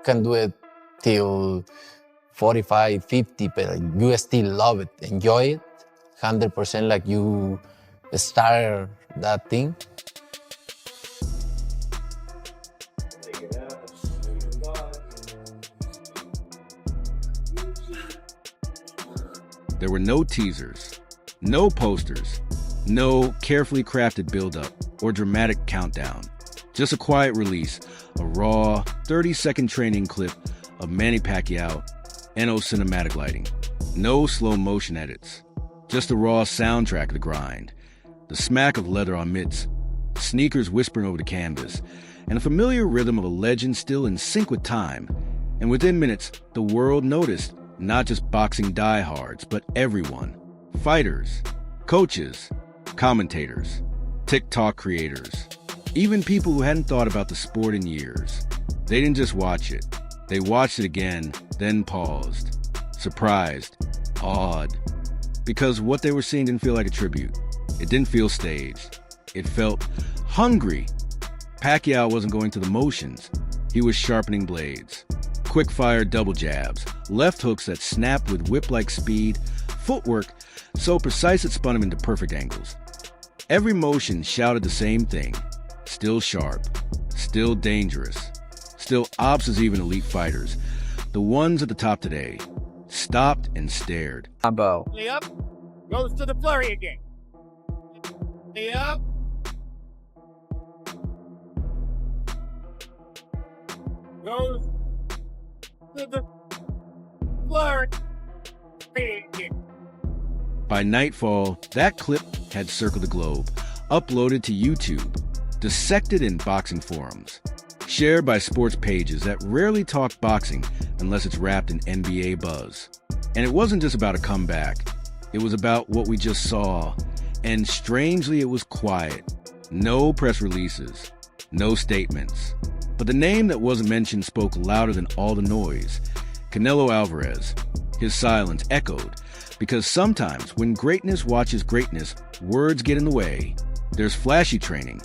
can do it till 45, 50, but you still love it, enjoy it, 100% like you start that thing. There were no teasers, no posters, no carefully crafted build-up or dramatic countdown. Just a quiet release, a raw, 30-second training clip of Manny Pacquiao and no cinematic lighting. No slow motion edits. Just a raw soundtrack of the grind. The smack of leather on mitts, sneakers whispering over the canvas, and a familiar rhythm of a legend still in sync with time. And within minutes, the world noticed not just boxing diehards, but everyone. Fighters, coaches, commentators, TikTok creators, even people who hadn't thought about the sport in years. They didn't just watch it. They watched it again, then paused, surprised, awed. Because what they were seeing didn't feel like a tribute. It didn't feel staged. It felt hungry. Pacquiao wasn't going through the motions. He was sharpening blades. Quick-fire double jabs, left hooks that snapped with whip-like speed, footwork so precise it spun him into perfect angles. Every motion shouted the same thing. Still sharp, still dangerous, still ops as even elite fighters. The ones at the top today stopped and stared. Combo. Lay up, goes to the flurry again. Lay up. Goes to the flurry again. By nightfall, that clip had circled the globe, uploaded to YouTube, dissected in boxing forums, shared by sports pages that rarely talk boxing unless it's wrapped in NBA buzz. And it wasn't just about a comeback. It was about what we just saw. And strangely, it was quiet. No press releases, no statements. But the name that wasn't mentioned spoke louder than all the noise. Canelo Álvarez. His silence echoed, because sometimes when greatness watches greatness, words get in the way. There's flashy training,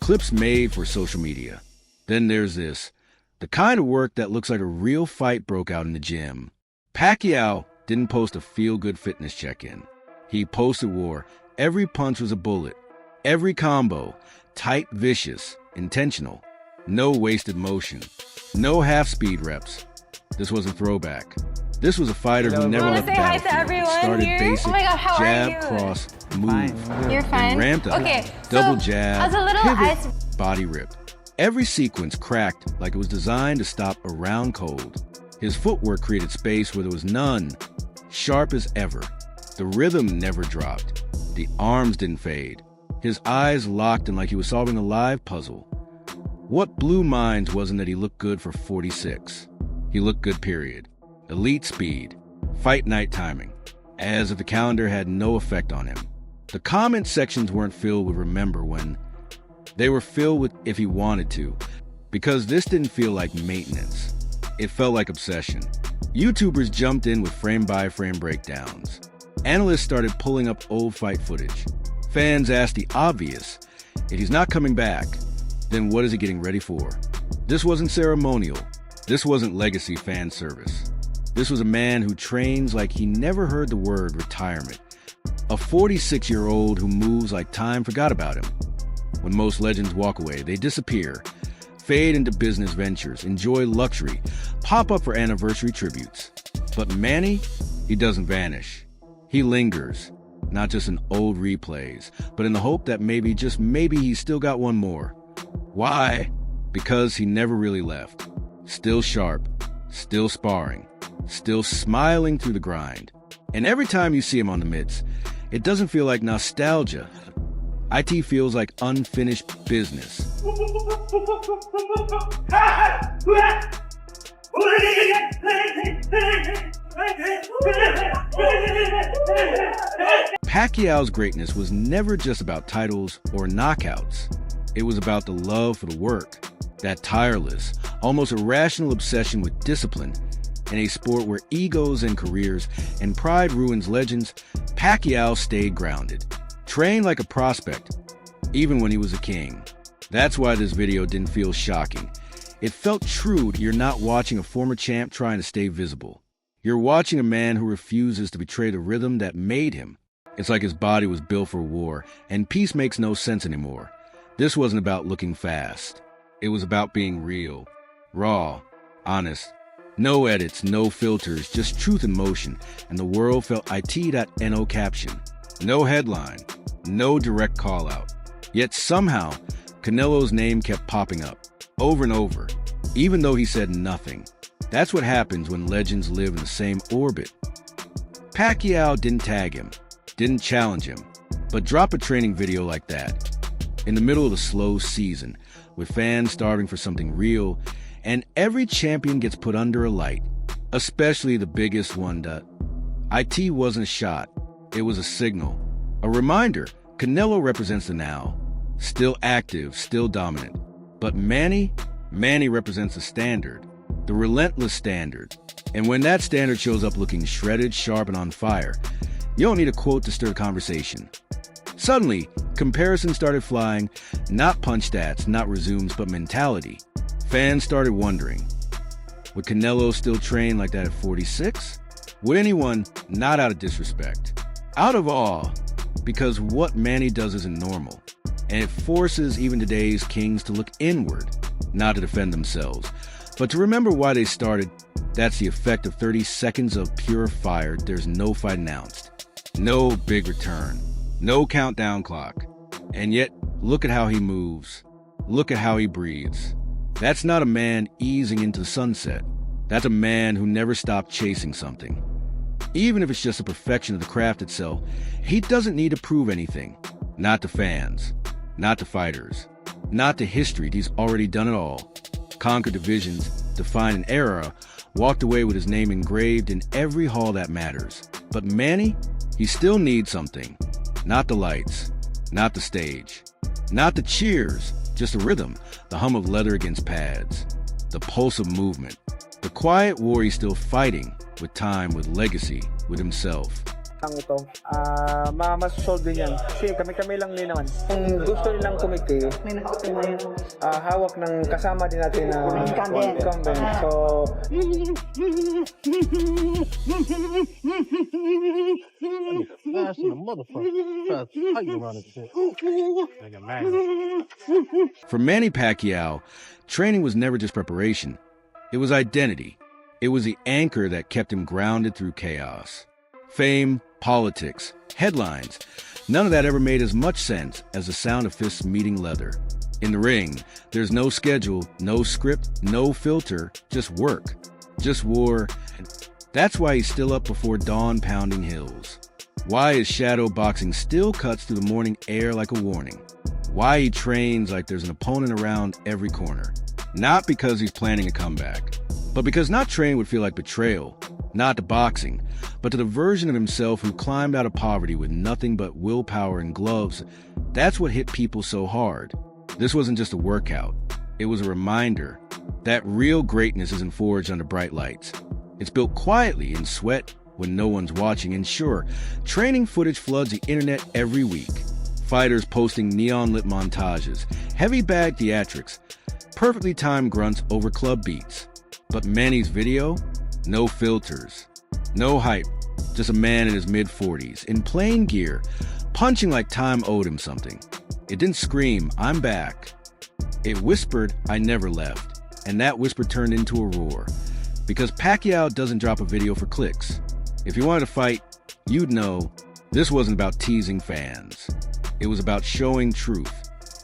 clips made for social media. Then there's this, the kind of work that looks like a real fight broke out in the gym. Pacquiao didn't post a feel-good fitness check-in. He posted war. Every punch was a bullet. Every combo, tight, vicious, intentional. No wasted motion. No half-speed reps. This wasn't throwback. This was a fighter who never left the battlefield. Started basic, jab, cross, move. You're fine. And ramped up. Okay, double so jab, as a little pivot, body rip. Every sequence cracked like it was designed to stop a round cold. His footwork created space where there was none. Sharp as ever. The rhythm never dropped. The arms didn't fade. His eyes locked in like he was solving a live puzzle. What blew minds wasn't that he looked good for 46. He looked good, period. Elite speed. Fight night timing. As if the calendar had no effect on him. The comment sections weren't filled with remember when. They were filled with if he wanted to. Because this didn't feel like maintenance. It felt like obsession. YouTubers jumped in with frame-by-frame breakdowns. Analysts started pulling up old fight footage. Fans asked the obvious. If he's not coming back, then what is he getting ready for? This wasn't ceremonial. This wasn't legacy fan service. This was a man who trains like he never heard the word retirement. A 46-year-old who moves like time forgot about him. When most legends walk away, they disappear, fade into business ventures, enjoy luxury, pop up for anniversary tributes. But Manny, he doesn't vanish. He lingers, not just in old replays, but in the hope that maybe, just maybe, he's still got one more. Why? Because he never really left. Still sharp, still sparring, still smiling through the grind. And every time you see him on the mitts, it doesn't feel like nostalgia. IT feels like unfinished business. Pacquiao's greatness was never just about titles or knockouts. It was about the love for the work, that tireless, almost irrational obsession with discipline. In a sport where egos and careers and pride ruins legends, Pacquiao stayed grounded, trained like a prospect, even when he was a king. That's why this video didn't feel shocking. It felt true. You're not watching a former champ trying to stay visible. You're watching a man who refuses to betray the rhythm that made him. It's like his body was built for war, and peace makes no sense anymore. This wasn't about looking fast. It was about being real, raw, honest. No edits, no filters, just truth in motion, and the world felt it.no caption. No headline, no direct call-out. Yet somehow, Canelo's name kept popping up, over and over, even though he said nothing. That's what happens when legends live in the same orbit. Pacquiao didn't tag him, didn't challenge him, but drop a training video like that. In the middle of the slow season, with fans starving for something real, and every champion gets put under a light, especially the biggest one. It wasn't a shot, it was a signal. A reminder, Canelo represents the now, still active, still dominant. But Manny represents the standard, the relentless standard. And when that standard shows up looking shredded, sharp, and on fire, you don't need a quote to stir the conversation. Suddenly, comparisons started flying, not punch stats, not resumes, but mentality. Fans started wondering, would Canelo still train like that at 46? Would anyone, not out of disrespect, out of awe, because what Manny does isn't normal, and it forces even today's kings to look inward, not to defend themselves, but to remember why they started. That's the effect of 30 seconds of pure fire. There's no fight announced, no big return, no countdown clock, and yet look at how he moves, look at how he breathes. That's not a man easing into the sunset. That's a man who never stopped chasing something. Even if it's just a perfection of the craft itself, he doesn't need to prove anything. Not to fans, not to fighters, not to history. He's already done it all. Conquered divisions, defined an era, walked away with his name engraved in every hall that matters. But Manny, he still needs something. Not the lights, not the stage, not the cheers, just the rhythm, the hum of leather against pads, the pulse of movement, the quiet war he's still fighting with time, with legacy, with himself. Ito, mas-solve din yan. Kasi kami-kami lang din naman. Kung gusto nilang kumiti, hawak ng kasama din natin na incumbent. So, For Manny Pacquiao, training was never just preparation. It was identity. It was the anchor that kept him grounded through chaos. Fame, politics, headlines, none of that ever made as much sense as the sound of fists meeting leather. In the ring, there's no schedule, no script, no filter, just work, just war. That's why he's still up before dawn pounding hills. Why his shadow boxing still cuts through the morning air like a warning. Why he trains like there's an opponent around every corner. Not because he's planning a comeback, but because not training would feel like betrayal. Not to boxing, but to the version of himself who climbed out of poverty with nothing but willpower and gloves. That's what hit people so hard. This wasn't just a workout. It was a reminder that real greatness isn't forged under bright lights. It's built quietly in sweat when no one's watching. And sure, training footage floods the internet every week. Fighters posting neon-lit montages, heavy-bag theatrics, perfectly timed grunts over club beats. But Manny's video? No filters, no hype, just a man in his mid-40s, in plain gear, punching like time owed him something. It didn't scream, "I'm back." It whispered, "I never left." And that whisper turned into a roar. Because Pacquiao doesn't drop a video for clicks. If you wanted to fight, you'd know this wasn't about teasing fans. It was about showing truth.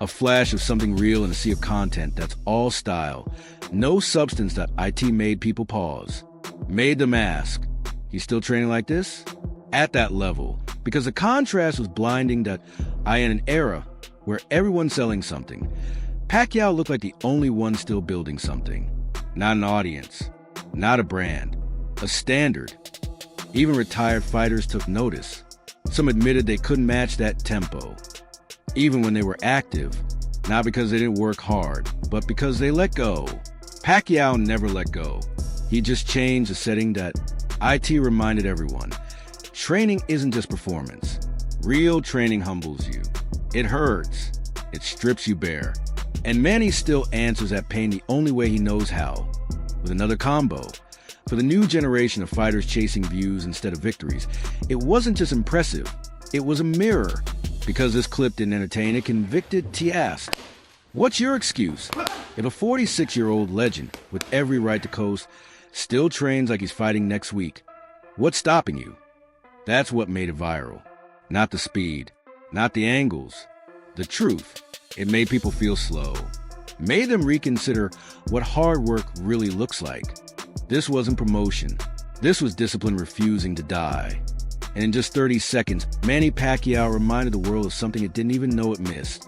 A flash of something real in a sea of content that's all style. No substance. That IT made people pause. Made them ask, he's still training like this? At that level. Because the contrast was blinding. That in an era where everyone's selling something, Pacquiao looked like the only one still building something. Not an audience, not a brand, a standard. Even retired fighters took notice. Some admitted they couldn't match that tempo. Even when they were active, not because they didn't work hard, but because they let go. Pacquiao never let go. He just changed the setting. That IT reminded everyone. Training isn't just performance. Real training humbles you. It hurts. It strips you bare. And Manny still answers that pain the only way he knows how, with another combo. For the new generation of fighters chasing views instead of victories, it wasn't just impressive, it was a mirror. Because this clip didn't entertain, it convicted. He asked, "What's your excuse? If a 46-year-old legend with every right to coast still trains like he's fighting next week, what's stopping you?" That's what made it viral. Not the speed, not the angles, the truth. It made people feel slow, made them reconsider what hard work really looks like. This wasn't promotion. This was discipline refusing to die. And in just 30 seconds, Manny Pacquiao reminded the world of something it didn't even know it missed.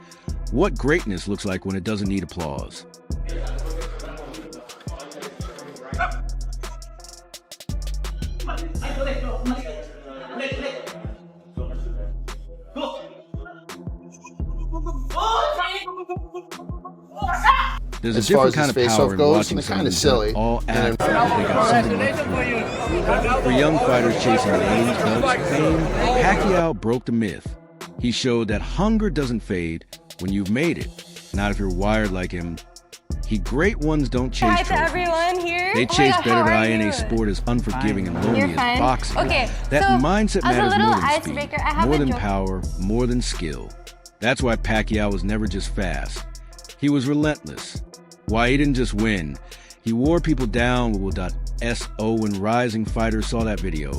What greatness looks like when it doesn't need applause. There's a different kind of power in watching someone goes all out because they got something left. For young fighters chasing age, fame, Pacquiao broke the myth. He showed that hunger doesn't fade when you've made it. Not if you're wired like him. Great ones don't chase trophies. Hi to everyone here. They chase better than I in a sport as unforgiving and lonely as boxing. Okay, that mindset matters more than icebreaker, speed, more than power, more than skill. That's why Pacquiao was never just fast. He was relentless. Why he didn't just win. He wore people down with .so when rising fighters saw that video.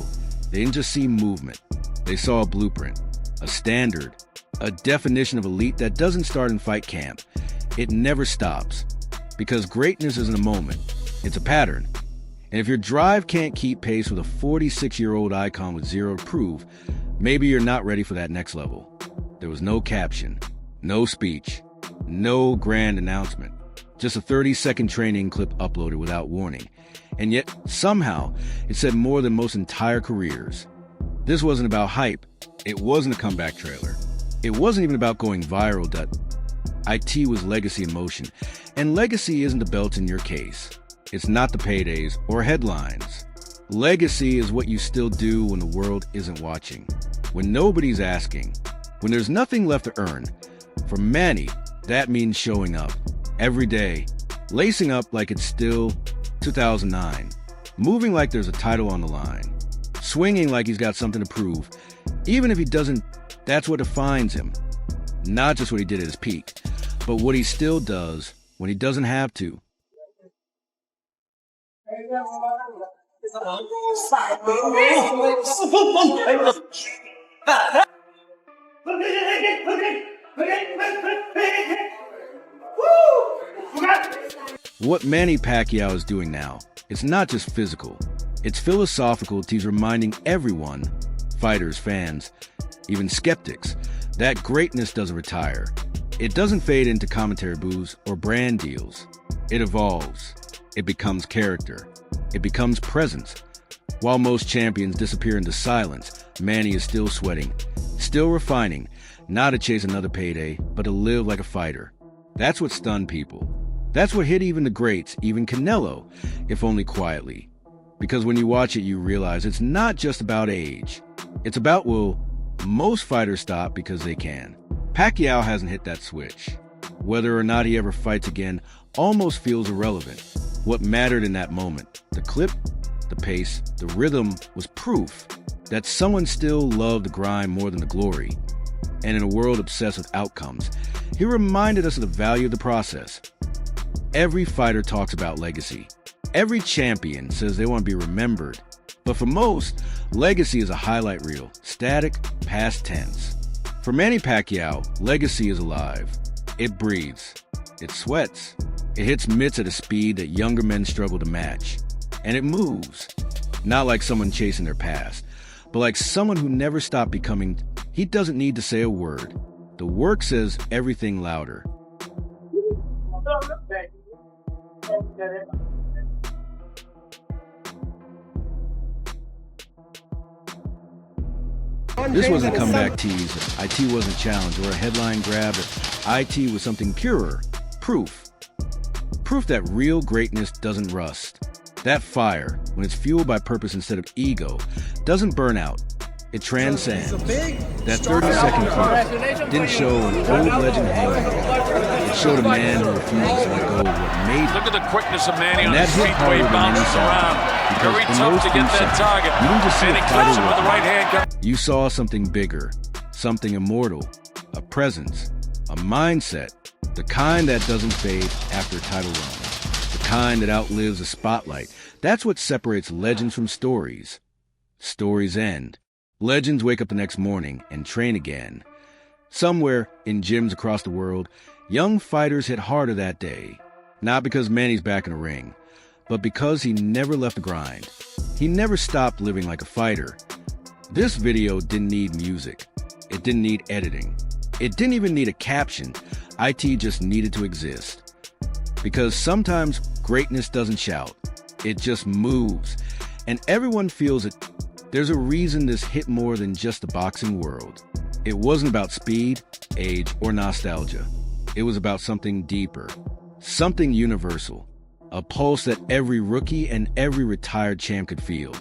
They didn't just see movement. They saw a blueprint, a standard, a definition of elite that doesn't start in fight camp. It never stops. Because greatness isn't a moment. It's a pattern. And if your drive can't keep pace with a 46-year-old icon with zero to prove, maybe you're not ready for that next level. There was no caption, no speech, no grand announcement. Just a 30-second training clip uploaded without warning. And yet, somehow, it said more than most entire careers. This wasn't about hype. It wasn't a comeback trailer. It wasn't even about going viral. IT was legacy in motion. And legacy isn't the belt in your case. It's not the paydays or headlines. Legacy is what you still do when the world isn't watching, when nobody's asking, when there's nothing left to earn. For Manny, that means showing up every day, lacing up like it's still 2009, moving like there's a title on the line, swinging like he's got something to prove. Even if he doesn't, that's what defines him. Not just what he did at his peak, but what he still does when he doesn't have to. What Manny Pacquiao is doing now, it's not just physical. It's philosophical. He's reminding everyone, fighters, fans, even skeptics, that greatness doesn't retire. It doesn't fade into commentary booths or brand deals. It evolves. It becomes character. It becomes presence. While most champions disappear into silence, Manny is still sweating, still refining, not to chase another payday, but to live like a fighter. That's what stunned people. That's what hit even the greats, even Canelo, if only quietly. Because when you watch it, you realize it's not just about age. It's about, will most fighters stop because they can. Pacquiao hasn't hit that switch. Whether or not he ever fights again almost feels irrelevant. What mattered in that moment, the clip, the pace, the rhythm, was proof that someone still loved the grind more than the glory. And in a world obsessed with outcomes, he reminded us of the value of the process. Every fighter talks about legacy. Every champion says they want to be remembered. But for most, legacy is a highlight reel, static, past tense. For Manny Pacquiao, legacy is alive. It breathes. It sweats. It hits mitts at a speed that younger men struggle to match. And it moves. Not like someone chasing their past, but like someone who never stopped becoming. He doesn't need to say a word. The work says everything louder. This wasn't a comeback tease, IT wasn't challenged, or a headline grab. IT was something purer, proof. Proof that real greatness doesn't rust. That fire, when it's fueled by purpose instead of ego, doesn't burn out. It transcends. That 30-second clip didn't show an old legend hanging. It showed a man who refuses to let go of what made him. Look at the quickness of Manny on And that his hit feet harder where he than any bounces sound. around. Because Very in tough those to few get that seconds, target. you didn't just see Manny a clips title him with the run. right hand. You saw something bigger, something immortal, a presence, a mindset, the kind that doesn't fade after a title run, the kind that outlives a spotlight. That's what separates legends from stories. Stories end. Legends wake up the next morning and train again. Somewhere in gyms across the world, young fighters hit harder that day. Not because Manny's back in the ring, but because he never left the grind. He never stopped living like a fighter. This video didn't need music. It didn't need editing. It didn't even need a caption. IT just needed to exist. Because sometimes greatness doesn't shout. It just moves. And everyone feels it. There's a reason this hit more than just the boxing world. It wasn't about speed, age, or nostalgia. It was about something deeper, something universal, a pulse that every rookie and every retired champ could feel.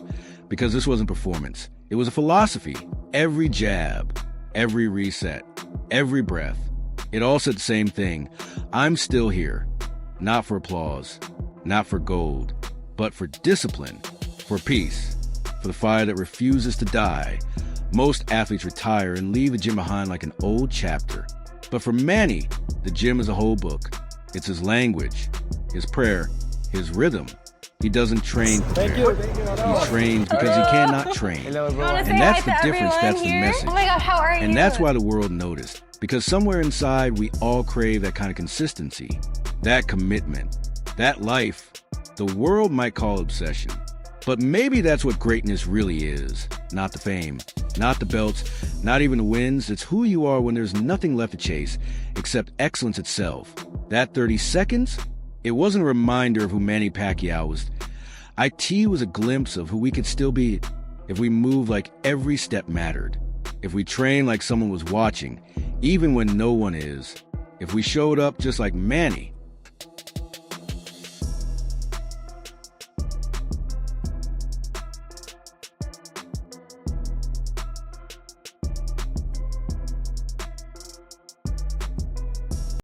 Because this wasn't performance. It was a philosophy. Every jab, every reset, every breath, it all said the same thing. I'm still here. Not for applause, not for gold, but for discipline, for peace, for the fire that refuses to die. Most athletes retire and leave the gym behind like an old chapter. But for Manny, the gym is a whole book. It's his language, his prayer, his rhythm. He doesn't train to prepare. He trains because he cannot train. And that's the difference, that's the message. Oh my God, how are you? And that's why the world noticed. Because somewhere inside, we all crave that kind of consistency, that commitment, that life. The world might call obsession. But maybe that's what greatness really is. Not the fame, not the belts, not even the wins. It's who you are when there's nothing left to chase except excellence itself. That 30 seconds, it wasn't a reminder of who Manny Pacquiao was. IT was a glimpse of who we could still be if we moved like every step mattered. If we trained like someone was watching, even when no one is. If we showed up just like Manny,